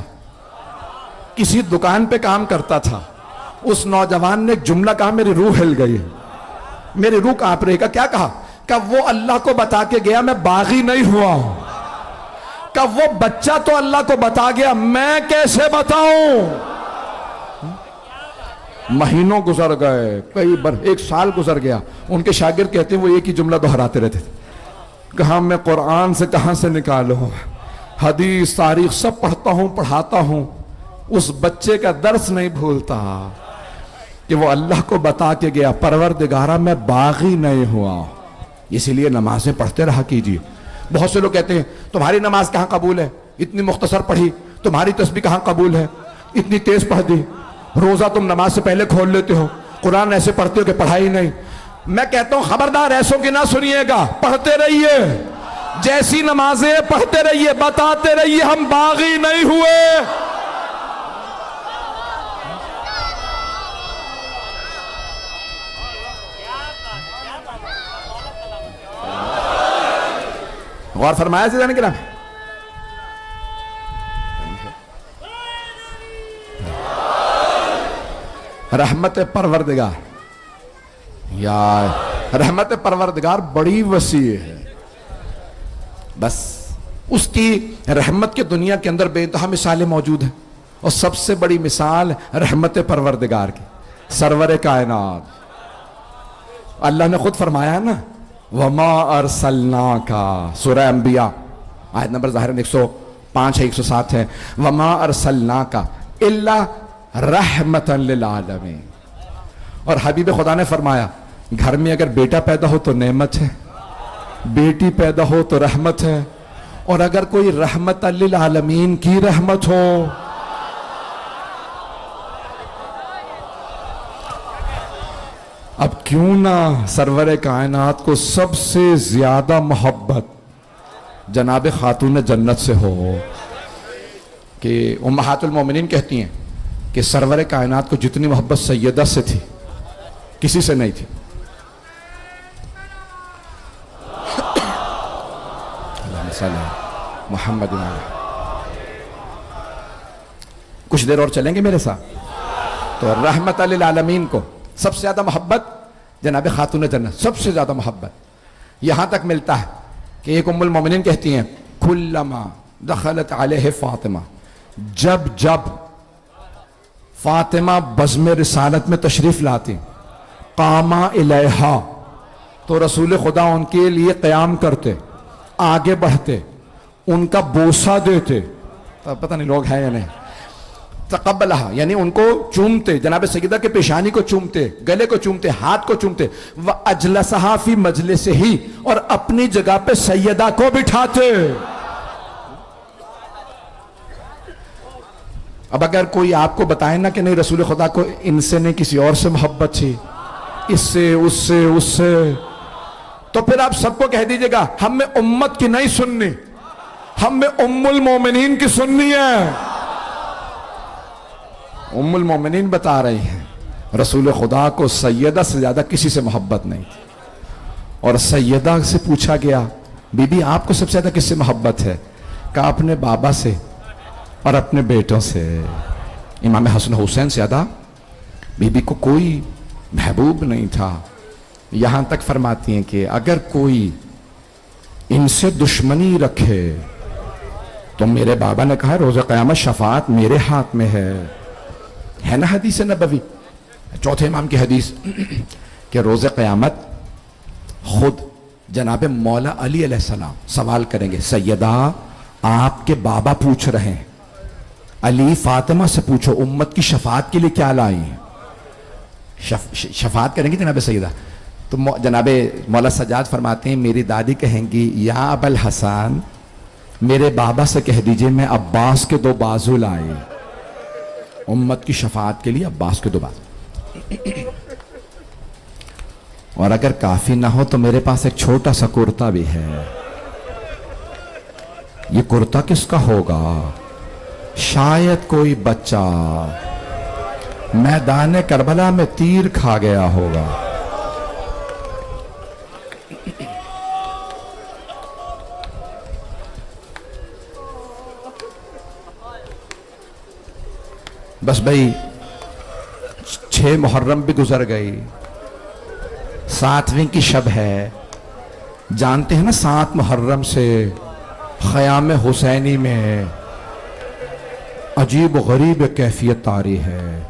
کسی دکان پہ کام کرتا تھا, اس نوجوان نے ایک جملہ کہا میری روح ہل گئی, میری روح کانپ رہی. کیا کہا؟ کہ وہ اللہ کو بتا کے گیا میں باغی نہیں ہوا ہوں. کہ وہ بچہ تو اللہ کو بتا گیا, میں کیسے بتاؤں؟ مہینوں گزر گئے, کئی بار ایک سال گزر گیا. ان کے شاگرد کہتے ہیں وہ ایک ہی جملہ دہراتے رہتے تھے. کہاں میں قرآن سے کہاں سے نکالوں, حدیث تاریخ سب پڑھتا ہوں پڑھاتا ہوں, اس بچے کا درس نہیں بھولتا کہ وہ اللہ کو بتا کے گیا پروردگارہ میں باغی نہیں ہوا. اسی لیے نمازیں پڑھتے رہا کیجیے. بہت سے لوگ کہتے ہیں تمہاری نماز کہاں قبول ہے, اتنی مختصر پڑھی, تمہاری تسبیح کہاں قبول ہے, اتنی تیز پڑھ دی, روزہ تم نماز سے پہلے کھول لیتے ہو, قرآن ایسے پڑھتے ہو کہ پڑھائی نہیں. میں کہتا ہوں خبردار ایسوں کی نہ سنیے گا, پڑھتے رہیے, جیسی نمازیں پڑھتے رہیے, بتاتے رہیے ہم باغی نہیں ہوئے. غور فرمایا سے جانے کے نام رحمت پروردگار, یا رحمت پروردگار بڑی وسیع ہے. بس اس کی رحمت کے دنیا کے اندر بے انتہا مثالیں موجود ہیں, اور سب سے بڑی مثال رحمت پروردگار کی, سرور کائنات. اللہ نے خود فرمایا ہے نا وَمَا أَرْسَلْنَاكَ, سورہ انبیاء آیت نمبر ظاہراً 105 ہے 107 ہے, وَمَا أَرْسَلْنَاكَ إِلَّا رَحْمَةً لِلْعَالَمِينَ. اور حبیب خدا نے فرمایا گھر میں اگر بیٹا پیدا ہو تو نعمت ہے, بیٹی پیدا ہو تو رحمت ہے, اور اگر کوئی رحمت للعالمین کی رحمت ہو. اب کیوں نہ سرور کائنات کو سب سے زیادہ محبت جناب خاتون جنت سے ہو, کہ امہات المومنین کہتی ہیں کہ سرور کائنات کو جتنی محبت سیدہ سے تھی کسی سے نہیں تھی. محمد کچھ دیر اور چلیں گے میرے ساتھ. تو رحمت للعالمین کو سب سے زیادہ محبت جناب خاتون جنت, سب سے زیادہ محبت یہاں تک ملتا ہے کہ ایک ام المومنین کہتی ہیں کلما دخلت علیہ فاطمہ, جب جب فاطمہ بزم رسالت میں تشریف لاتی, قاما الیہا, تو رسول خدا ان کے لیے قیام کرتے, آگے بڑھتے, ان کا بوسہ دیتے. پتہ نہیں لوگ ہیں یا نہیں. تقبلہا یعنی ان کو چومتے, جناب سیدہ کے پیشانی کو چومتے, گلے کو چومتے, ہاتھ کو چومتے. وَأَجْلَسَهَا فِي مَجْلِسِهِ, اور اپنی جگہ پہ سیدہ کو بٹھاتے. اب اگر کوئی آپ کو بتائے نا کہ نہیں رسول خدا کو ان سے نہیں کسی اور سے محبت تھی, اس سے اس سے اس سے, تو پھر آپ سب کو کہہ دیجئے گا ہمیں امت کی نہیں سننی, ہمیں ام المومنین کی سننی ہے. ام المومنین بتا رہی ہیں رسول خدا کو سیدہ سے زیادہ کسی سے محبت نہیں تھی. اور سیدہ سے پوچھا گیا بی بی آپ کو سب سے زیادہ کس سے محبت ہے؟ کہا اپنے بابا سے اور اپنے بیٹوں سے. امام حسن حسین سے زیادہ بی بی کو کوئی محبوب نہیں تھا. یہاں تک فرماتی ہیں کہ اگر کوئی ان سے دشمنی رکھے تو میرے بابا نے کہا روز قیامت شفاعت میرے ہاتھ میں ہے نا حدیث نبوی. چوتھے امام کی حدیث کہ روز قیامت خود جناب مولا علی علیہ السلام سوال کریں گے, سیدہ آپ کے بابا پوچھ رہے ہیں, علی فاطمہ سے پوچھو امت کی شفاعت کے لیے کیا لائی ہیں. شفاعت کریں گے جناب سیدہ. تو جناب مولا سجاد فرماتے ہیں میری دادی کہیں گی یا ابا الحسن میرے بابا سے کہہ دیجئے میں عباس کے 2 بازو لائی, امت کی شفاعت کے لیے عباس کے 2 بازو. اور اگر کافی نہ ہو تو میرے پاس ایک چھوٹا سا کرتا بھی ہے. یہ کرتا کس کا ہوگا؟ شاید کوئی بچہ میدان کربلا میں تیر کھا گیا ہوگا. بس بھائی 6 محرم بھی گزر گئی, 7ویں کی شب ہے. جانتے ہیں نا 7 محرم سے خیام حسینی میں عجیب و غریب کیفیت طاری ہے.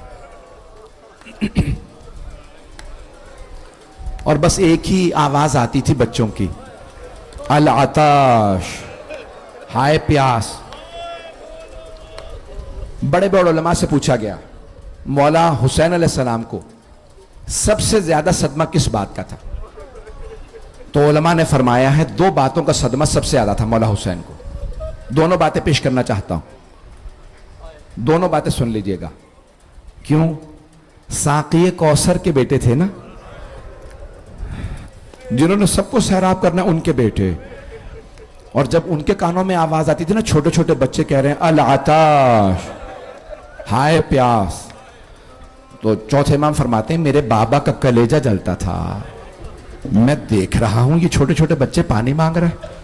اور بس ایک ہی آواز آتی تھی بچوں کی, العطش, ہائے پیاس. بڑے بڑے علماء سے پوچھا گیا مولا حسین علیہ السلام کو سب سے زیادہ صدمہ کس بات کا تھا؟ تو علماء نے فرمایا ہے 2 باتوں کا صدمہ سب سے زیادہ تھا مولا حسین کو. دونوں باتیں پیش کرنا چاہتا ہوں, دونوں باتیں سن لیجئے گا. کیوں؟ ساقی کوثر کے بیٹے تھے نا, جنہوں نے سب کو سیراب کرنا, ان کے بیٹے. اور جب ان کے کانوں میں آواز آتی تھی نا, چھوٹے چھوٹے بچے کہہ رہے ہیں العطش, ہائے پیاس, تو چوتھے امام فرماتے ہیں میرے بابا کا کلیجہ جلتا تھا. میں دیکھ رہا ہوں یہ چھوٹے چھوٹے بچے پانی مانگ رہے ہیں.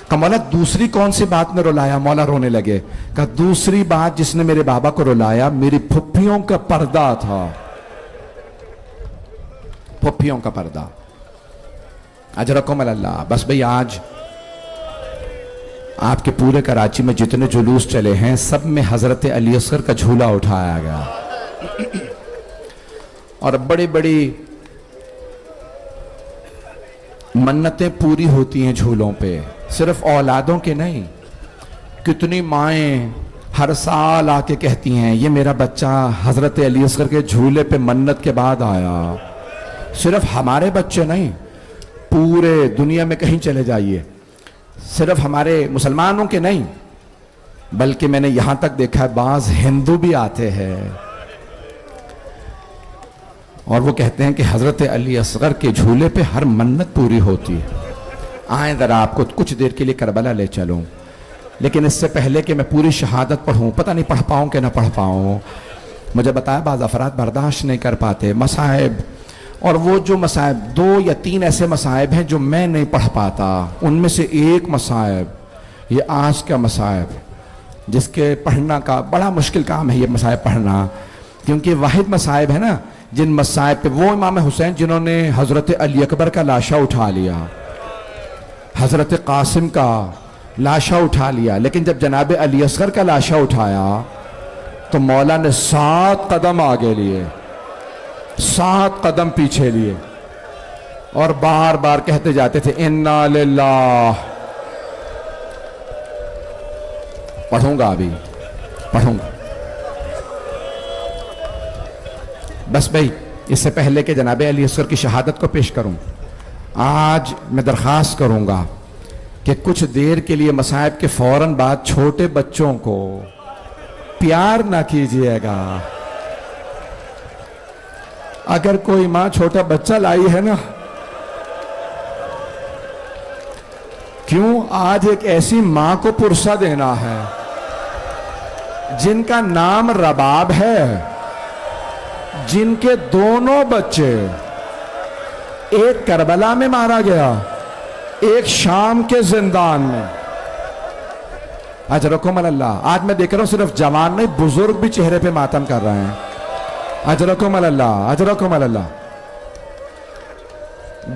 کہا مولا دوسری کون سی بات میں رلایا؟ مولا رونے لگے. کہا دوسری بات جس نے میرے بابا کو رلایا میری پھپھیوں کا پردہ تھا, پھپھیوں کا پردہ. اجرکم اللہ. بس بھئی آج آپ کے پورے کراچی میں جتنے جلوس چلے ہیں سب میں حضرت علی اصغر کا جھولا اٹھایا گیا, اور بڑی بڑی منتیں پوری ہوتی ہیں جھولوں پہ, صرف اولادوں کے نہیں. کتنی مائیں ہر سال آ کے کہتی ہیں یہ میرا بچہ حضرت علی اصغر کے جھولے پہ منت کے بعد آیا. صرف ہمارے بچے نہیں, پورے دنیا میں کہیں چلے جائیے, صرف ہمارے مسلمانوں کے نہیں بلکہ میں نے یہاں تک دیکھا ہے بعض ہندو بھی آتے ہیں اور وہ کہتے ہیں کہ حضرت علی اصغر کے جھولے پہ ہر منت پوری ہوتی ہے. آئیں ذرا آپ کو کچھ دیر کے لیے کربلا لے چلوں, لیکن اس سے پہلے کہ میں پوری شہادت پڑھوں, پتہ نہیں پڑھ پاؤں کہ نہ پڑھ پاؤں. مجھے بتایا بعض افراد برداشت نہیں کر پاتے مصائب, اور وہ جو مصائب 2 یا 3 ایسے مصائب ہیں جو میں نہیں پڑھ پاتا, ان میں سے ایک مصائب یہ آج کا مصائب, جس کے پڑھنا کا بڑا مشکل کام ہے یہ مصائب پڑھنا, کیونکہ واحد مصائب ہے نا جن مصائب پہ وہ امام حسین جنہوں نے حضرت علی اکبر کا لاشا اٹھا لیا, حضرت قاسم کا لاشا اٹھا لیا, لیکن جب جناب علی اصغر کا لاشا اٹھایا تو مولا نے 7 قدم آگے لیے, 7 قدم پیچھے لیے, اور بار بار کہتے جاتے تھے انا للہ. پڑھوں گا ابھی, پڑھوں گا. بس بھائی اس سے پہلے کہ جناب علی اصغر کی شہادت کو پیش کروں, آج میں درخواست کروں گا کہ کچھ دیر کے لیے مصائب کے فوراً بعد چھوٹے بچوں کو پیار نہ کیجیے گا. اگر کوئی ماں چھوٹا بچہ لائی ہے نا, کیوں آج ایک ایسی ماں کو پرسہ دینا ہے جن کا نام رباب ہے, جن کے دونوں بچے ایک کربلا میں مارا گیا, ایک شام کے زندان میں. اجرکم اللہ. آج میں دیکھ رہا ہوں صرف جوان نہیں بزرگ بھی چہرے پہ ماتم کر رہے ہیں. اجرکم اللہ, اجرکم اللہ.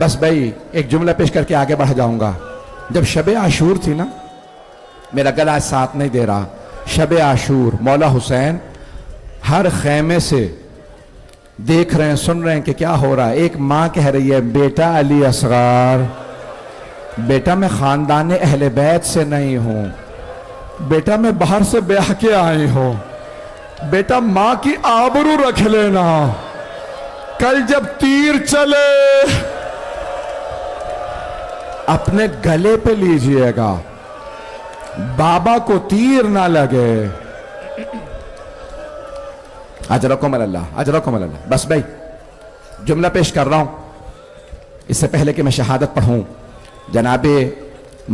بس بھائی ایک جملہ پیش کر کے آگے بڑھ جاؤں گا. جب شب عاشور تھی نا, میرا گلا آج ساتھ نہیں دے رہا, شب عاشور مولا حسین ہر خیمے سے دیکھ رہے ہیں, سن رہے ہیں کہ کیا ہو رہا ہے. ایک ماں کہہ رہی ہے بیٹا علی اصغر, بیٹا میں خاندان اہل بیت سے نہیں ہوں, بیٹا میں باہر سے بیاہ کے آئی ہوں, بیٹا ماں کی آبرو رکھ لینا, کل جب تیر چلے اپنے گلے پہ لیجئے گا, بابا کو تیر نہ لگے. اجرکم اللہ, اجرکم اللہ. بس بھائی جملہ پیش کر رہا ہوں. اس سے پہلے کہ میں شہادت پڑھوں, جناب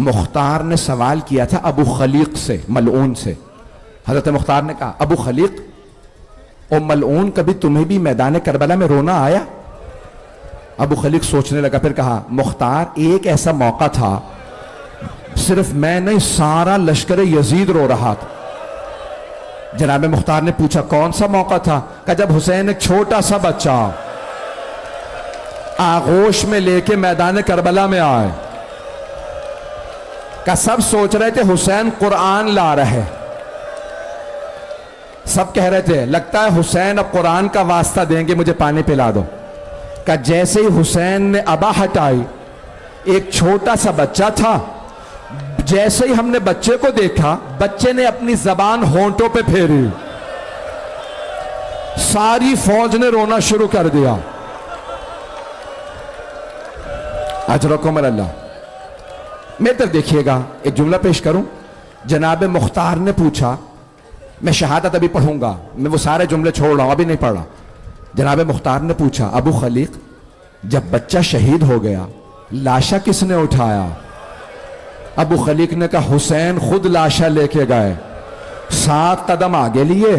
مختار نے سوال کیا تھا ابو خلیق سے, ملعون سے. حضرت مختار نے کہا ابو خلیق او ملعون, کبھی تمہیں بھی میدان کربلا میں رونا آیا؟ ابو خلیق سوچنے لگا, پھر کہا مختار ایک ایسا موقع تھا صرف میں نہیں سارا لشکر یزید رو رہا تھا. جناب مختار نے پوچھا کون سا موقع تھا؟ کہ جب حسین ایک چھوٹا سا بچہ آغوش میں لے کے میدان کربلا میں آئے, کہ سب سوچ رہے تھے حسین قرآن لا رہے, سب کہہ رہے تھے لگتا ہے حسین اب قرآن کا واسطہ دیں گے, مجھے پانی پلا دو. کہ جیسے ہی حسین نے ابا ہٹائی, ایک چھوٹا سا بچہ تھا, جیسے ہی ہم نے بچے کو دیکھا بچے نے اپنی زبان ہونٹوں پہ پھیری, ساری فوج نے رونا شروع کر دیا. اجرکم اللہ. میرے طرف دیکھیے گا, ایک جملہ پیش کروں. جناب مختار نے پوچھا, میں شہادت ابھی پڑھوں گا, میں وہ سارے جملے چھوڑ رہا ہوں, ابھی نہیں پڑھ رہا. جناب مختار نے پوچھا ابو خلیق جب بچہ شہید ہو گیا لاشا کس نے اٹھایا؟ ابو خلیق نے کہا حسین خود لاشا لے کے گئے, 7 قدم آگے لیے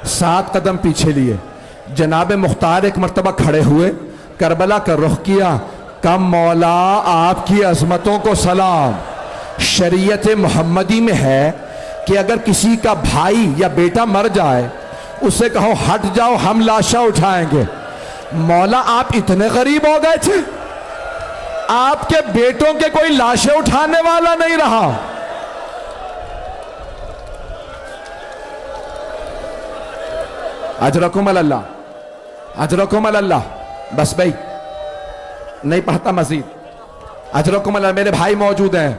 7 قدم پیچھے لیے. جناب مختار ایک مرتبہ کھڑے ہوئے, کربلا کا رخ کیا, کم مولا آپ کی عظمتوں کو سلام. شریعت محمدی میں ہے کہ اگر کسی کا بھائی یا بیٹا مر جائے اسے کہو ہٹ جاؤ ہم لاشا اٹھائیں گے. مولا آپ اتنے غریب ہو گئے تھے, آپ کے بیٹوں کے کوئی لاشیں اٹھانے والا نہیں رہا. اجرکم اللہ, اجرکم اللہ. بس بھائی نہیں پڑھتا مزید. اجرکم اللہ. میرے بھائی موجود ہیں,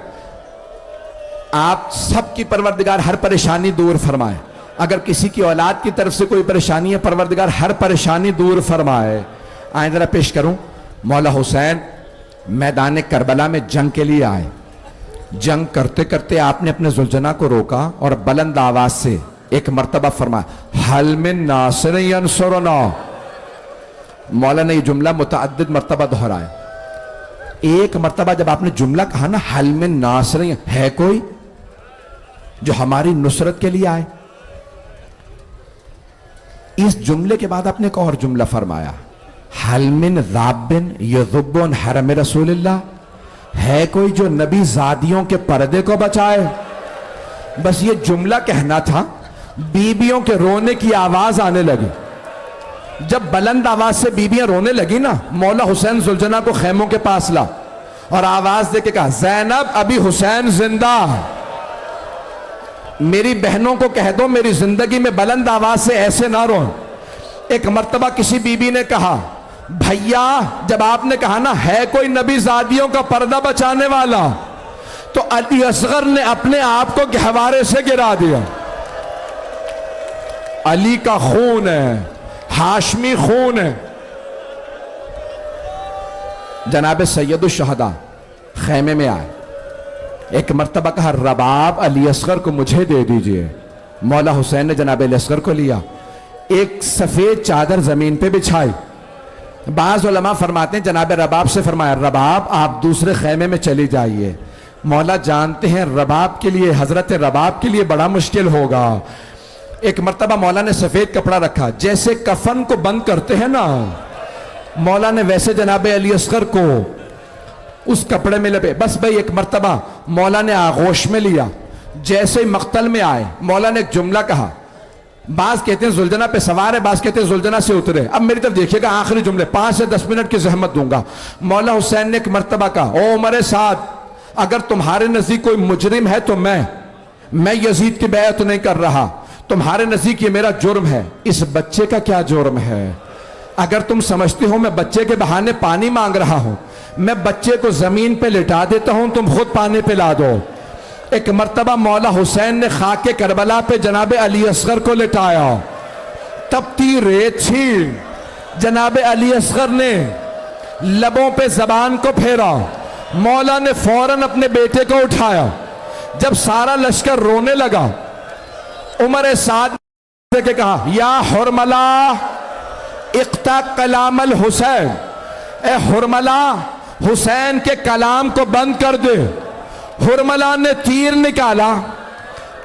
آپ سب کی پروردگار ہر پریشانی دور فرمائے. اگر کسی کی اولاد کی طرف سے کوئی پریشانی ہے پروردگار ہر پریشانی دور فرمائے. آئیں ذرا پیش کروں. مولا حسین میدان کربلا میں جنگ کے لیے آئے. جنگ کرتے کرتے آپ نے اپنے ذوالجناح کو روکا اور بلند آواز سے ایک مرتبہ فرمایا حل من ناصر ینصرنا. مولا نے یہ جملہ متعدد مرتبہ دہرایا. ایک مرتبہ جب آپ نے جملہ کہا نا حل من ناصر, ہے کوئی جو ہماری نصرت کے لیے آئے؟ اس جملے کے بعد آپ نے ایک اور جملہ فرمایا حل من ذاب یذب عن حرم رسول اللہ, ہے کوئی جو نبی زادیوں کے پردے کو بچائے؟ بس یہ جملہ کہنا تھا, بیویوں کے رونے کی آواز آنے لگی. جب بلند آواز سے بیویاں رونے لگی نا, مولا حسین ذوالجناح کو خیموں کے پاس لا اور آواز دے کے کہا زینب ابھی حسین زندہ, میری بہنوں کو کہہ دو میری زندگی میں بلند آواز سے ایسے نہ رو. ایک مرتبہ کسی بی بی نے کہا بھیا جب آپ نے کہا نا ہے کوئی نبی زادیوں کا پردہ بچانے والا, تو علی اصغر نے اپنے آپ کو گہوارے سے گرا دیا. علی کا خون ہے, ہاشمی خون ہے. جناب سید الشہداء خیمے میں آئے, ایک مرتبہ کہا رباب علی اصغر کو مجھے دے دیجئے. مولا حسین نے جناب علی اصغر کو لیا, ایک سفید چادر زمین پہ بچھائی. بعض علماء فرماتے ہیں جناب رباب سے فرمایا رباب آپ دوسرے خیمے میں چلی جائیے. مولا جانتے ہیں رباب کے لیے, حضرت رباب کے لیے بڑا مشکل ہوگا. ایک مرتبہ مولا نے سفید کپڑا رکھا, جیسے کفن کو بند کرتے ہیں نا, مولا نے ویسے جناب علی اصغر کو اس کپڑے میں لپے. بس بھئی ایک مرتبہ مولا نے آغوش میں لیا, جیسے ہی مقتل میں آئے مولا نے ایک جملہ کہا. بعض کہتے ہیں زلجنہ پہ سوار ہے, بعض کہتے ہیں زلجنہ سے اترے. اب میری طرف دیکھیے گا, آخری جملے 5 سے 10 منٹ کی زحمت دوں گا. مولا حسین نے ایک مرتبہ کہا, او عمر سعد, اگر تمہارے نزدیک کوئی مجرم ہے تو میں یزید کی بیعت نہیں کر رہا, تمہارے نزدیک یہ میرا جرم ہے. اس بچے کا کیا جرم ہے؟ اگر تم سمجھتے ہو میں بچے کے بہانے پانی مانگ رہا ہوں, میں بچے کو زمین پہ لٹا دیتا ہوں, تم خود پانی پلا دو. ایک مرتبہ مولا حسین نے خاک کربلا پہ جناب علی اصغر کو لٹایا, تپتی ریت تھی. جناب علی اصغر نے لبوں پہ زبان کو پھیرا, مولا نے فوراً اپنے بیٹے کو اٹھایا. جب سارا لشکر رونے لگا, عمر سعد نے کہا, یا حرملہ اقطع کلام الحسین, اے حرملہ حسین کے کلام کو بند کر دے. حرملہ نے تیر نکالا,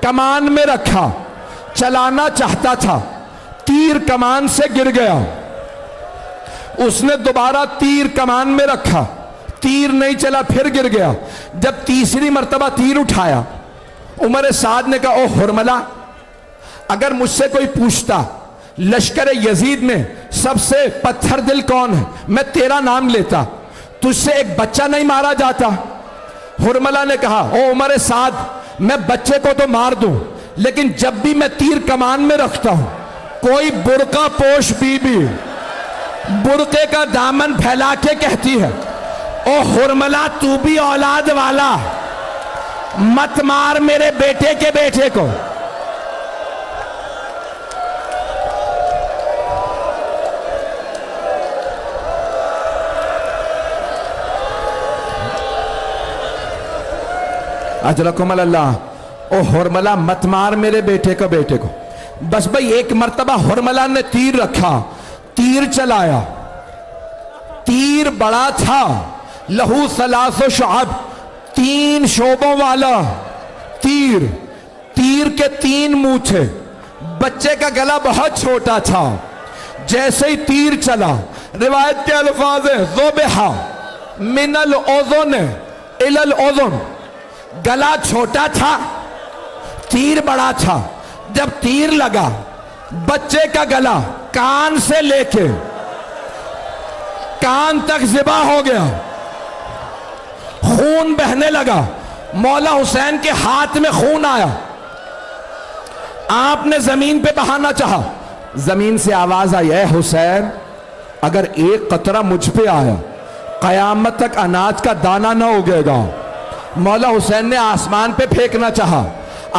کمان میں رکھا, چلانا چاہتا تھا, تیر کمان سے گر گیا. اس نے دوبارہ تیر کمان میں رکھا, تیر نہیں چلا, پھر گر گیا. جب تیسری مرتبہ تیر اٹھایا, عمر سعد نے کہا, او حرملہ, اگر مجھ سے کوئی پوچھتا لشکر یزید میں سب سے پتھر دل کون ہے, میں تیرا نام لیتا, تجھ سے ایک بچہ نہیں مارا جاتا. حرملہ نے کہا, او عمر سعد, میں بچے کو تو مار دوں, لیکن جب بھی میں تیر کمان میں رکھتا ہوں, کوئی برقع پوش بی بی برقعے کا دامن پھیلا کے کہتی ہے, او حرملہ تو بھی اولاد والا, مت مار میرے بیٹے کے بیٹے کو. اجرکم اللہ, او حرملہ مت مار میرے بیٹے کو. بس بھئی ایک مرتبہ حرملہ نے تیر رکھا, تیر چلایا, تیر بڑا تھا, لہو ثلاث شعب, 3 شعبوں والا تیر, تیر کے 3 منہ تھے. بچے کا گلا بہت چھوٹا تھا. جیسے ہی تیر چلا, روایت کے الفاظ ہیں, ذبح من الاذن الی الاذن, گلا چھوٹا تھا, تیر بڑا تھا. جب تیر لگا, بچے کا گلا کان سے لے کے کان تک ذبح ہو گیا, خون بہنے لگا. مولا حسین کے ہاتھ میں خون آیا, آپ نے زمین پہ بہانا چاہا. زمین سے آواز آئی, اے حسین, اگر ایک قطرہ مجھ پہ آیا, قیامت تک اناج کا دانہ نہ اگے گا. مولا حسین نے آسمان پہ پھینکنا چاہا,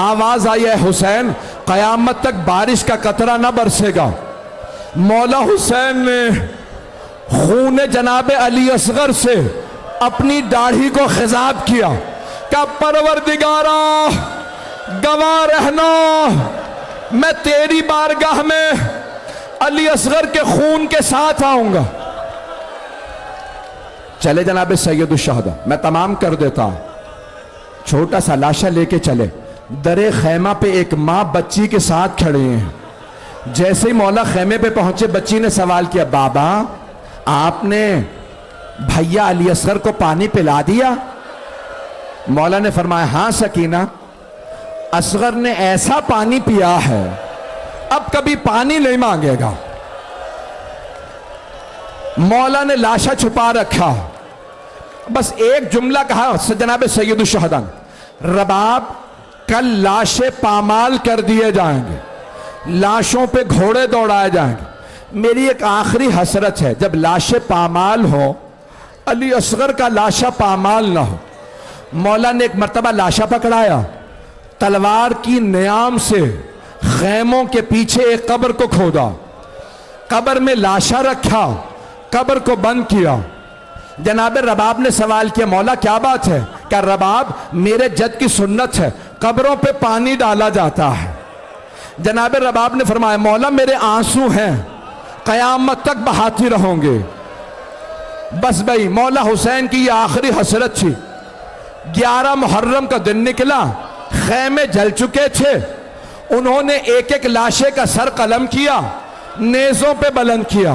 آواز آئی, اے حسین, قیامت تک بارش کا قطرہ نہ برسے گا. مولا حسین نے خون جناب علی اصغر سے اپنی داڑھی کو خضاب کیا کہ پروردگارا گواہ رہنا, میں تیری بارگاہ میں علی اصغر کے خون کے ساتھ آؤں گا. چلے جناب سید الشہداء, میں تمام کر دیتا ہوں. چھوٹا سا لاشہ لے کے چلے, درے خیمہ پہ ایک ماں بچی کے ساتھ کھڑے ہیں. جیسے ہی مولا خیمے پہ پہنچے, بچی نے سوال کیا, بابا آپ نے بھیا علی اصغر کو پانی پلا دیا؟ مولا نے فرمایا, ہاں سکینہ, اصغر نے ایسا پانی پیا ہے اب کبھی پانی نہیں مانگے گا. مولا نے لاشا چھپا رکھا, بس ایک جملہ کہا جناب سید الشہداء, رباب کل لاشیں پامال کر دیے جائیں گے, لاشوں پہ گھوڑے دوڑائے جائیں گے. میری ایک آخری حسرت ہے, جب لاشیں پامال ہو, علی اصغر کا لاشا پامال نہ ہو. مولا نے ایک مرتبہ لاشا پکڑایا, تلوار کی نیام سے خیموں کے پیچھے ایک قبر کو کھودا, قبر میں لاشا رکھا, قبر کو بند کیا. جناب رباب نے سوال کیا, مولا کیا بات ہے؟ کہ رباب میرے جد کی سنت ہے, قبروں پہ پانی ڈالا جاتا ہے. جناب رباب نے فرمایا, مولا میرے آنسو ہیں, قیامت تک بہاتی رہوں گے. بس بھئی مولا حسین کی یہ آخری حسرت تھی. 11 محرم کا دن نکلا, خیمے جل چکے تھے. انہوں نے ایک ایک لاشے کا سر قلم کیا, نیزوں پہ بلند کیا.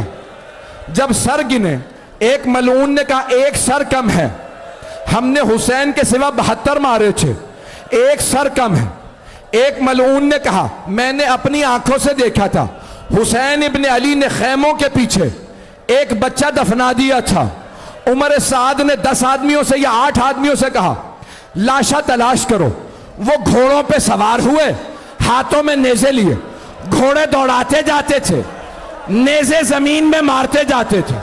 جب سر گنے, ایک ملعون نے کہا ایک سر کم ہے, ہم نے حسین کے سوا 72 مارے تھے, ایک سر کم ہے. ایک ملعون نے کہا میں نے اپنی آنکھوں سے دیکھا تھا حسین ابن علی نے خیموں کے پیچھے ایک بچہ دفنا دیا تھا. عمر سعد نے 10 آدمیوں سے یا 8 آدمیوں سے کہا لاشا تلاش کرو. وہ گھوڑوں پہ سوار ہوئے, ہاتھوں میں نیزے لیے, گھوڑے دوڑاتے جاتے تھے, نیزے زمین میں مارتے جاتے تھے.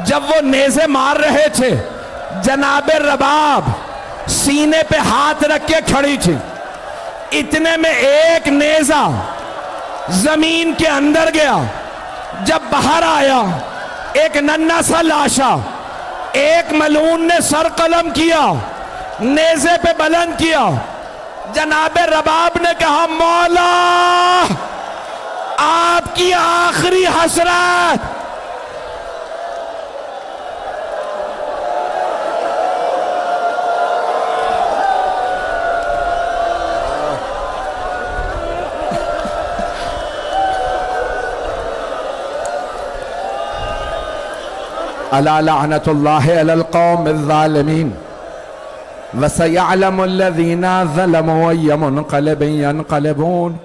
جب وہ نیزے مار رہے تھے جناب رباب سینے پہ ہاتھ رکھ کے کھڑی تھی. اتنے میں ایک نیزہ زمین کے اندر گیا. جب باہر آیا ایک ننھا سا لاشا, ایک ملعون نے سر قلم کیا, نیزے پہ بلند کیا. جناب رباب نے کہا مولا آپ کی آخری حسرت. الا لعنت اللہ علی القوم الظالمین وسيعلم الذين ظلموا أي منقلب ينقلبون.